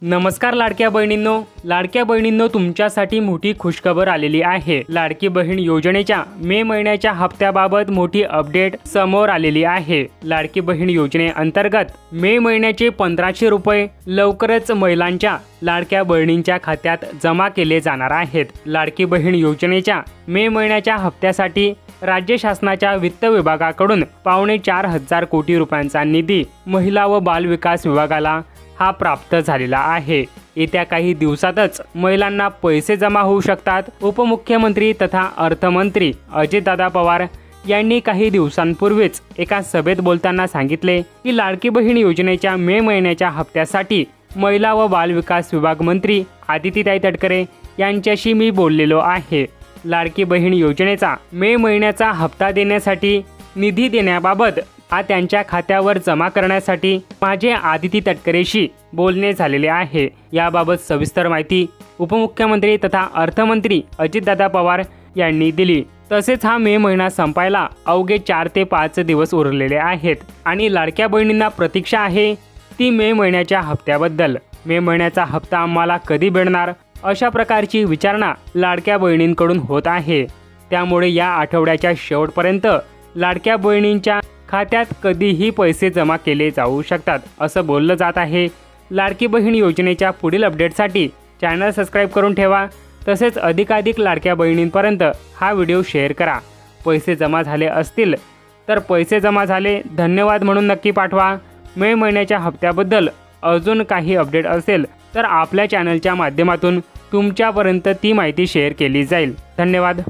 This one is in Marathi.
नमस्कार लाडक्या बहिणींनो, तुमच्यासाठी मोठी खुशखबर आलेली आहे। लाडकी बहीण योजनेच्या मे महिन्याच्या हप्त्याबाबत मोठी अपडेट समोर आलेली आहे। लाडकी बहीण योजनेअंतर्गत मे महिन्याचे 1500 रुपये लवकरच महिलांच्या लाडक्या बहिणींच्या खात्यात जमा केले जाणार आहेत। लाडकी बहीण योजनेच्या मे महिन्याच्या हप्त्यासाठी राज्य शासनाच्या वित्त विभागाकडून 4.5 कोटी रुपयांचा निधी महिला व बाल विकास विभागाला हा प्राप्त झालेला आहे। येत्या काही दिवसातच महिलांना पैसे जमा होऊ शकतात। उपमुख्यमंत्री तथा अर्थमंत्री अजितदादा पवार यांनी काही दिवसांपूर्वीच एका सभेत बोलताना सांगितले की लाडकी बहीण योजनेच्या मे महिन्याच्या हप्त्यासाठी महिला व बाल विकास विभाग मंत्री आदितीताई तटकरे यांच्याशी मी बोललेलो आहे। लाडकी बहीण योजनेचा मे महिन्याचा हप्ता देण्यासाठी निधी देण्याबाबत त्यांच्या खात्यावर जमा करण्यासाठी माझे आदिती तटकरेशी बोलणे झालेले आहे। याबाबत सविस्तर माहिती उपमुख्यमंत्री तथा अर्थमंत्री अजितदादा पवार यांनी दिली। तसेच हा मे महिना संपायला अवघे 4 ते 5 दिवस उरलेले आहेत आणि लाडक्या बहिणींना प्रतीक्षा आहे ती मे महिन्याच्या हप्त्याबद्दल। मे महिन्याचा हप्ता आम्हाला कधी मिळणार अशा प्रकारची विचारणा लाडक्या बहिणींकडून होत आहे। त्यामुळे या आठवड्याच्या शेवटपर्यंत लाडक्या बहिणींच्या खात्यात कधीही पैसे जमा केले जाऊ शकतात असं बोललं जात आहे। लाडकी बहीण योजनेच्या पुढील अपडेटसाठी चॅनल सबस्क्राईब करून ठेवा। तसेच अधिकाधिक लाडक्या बहिणींपर्यंत हा व्हिडिओ शेअर करा। पैसे जमा झाले असतील तर पैसे जमा झाले धन्यवाद म्हणून नक्की पाठवा। मे महिन्याच्या हप्त्याबद्दल अजून काही अपडेट असेल तर आपल्या चॅनलच्या माध्यमातून तुमच्यापर्यंत ती माहिती शेअर केली जाईल। धन्यवाद।